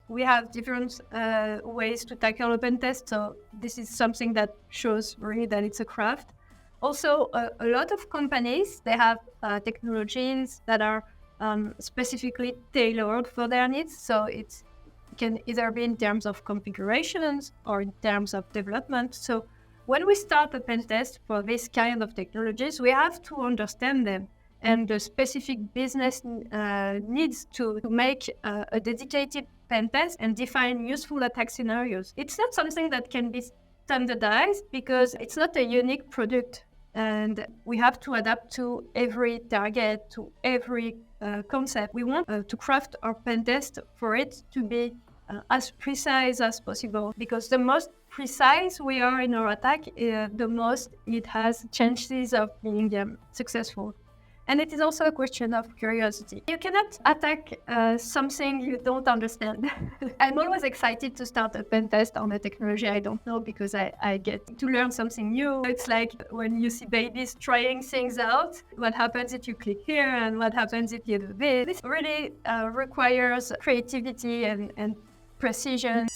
we have different ways to tackle a pen test. So this is something that shows really that it's a craft. Also, a lot of companies, they have technologies that are specifically tailored for their needs. So it can either be in terms of configurations or in terms of development. So when we start a pen test for this kind of technologies, we have to understand them and the specific business needs to make a dedicated pen test and define useful attack scenarios. It's not something that can be standardized because it's not a unique product, and we have to adapt to every target, to every concept. We want to craft our pen test for it to be as precise as possible, because the most precise we are in our attack, the most it has chances of being successful. And it is also a question of curiosity. You cannot attack something you don't understand. I'm always excited to start a pen test on a technology I don't know, because I get to learn something new. It's like when you see babies trying things out. What happens if you click here and what happens if you do this? This really requires creativity and precision.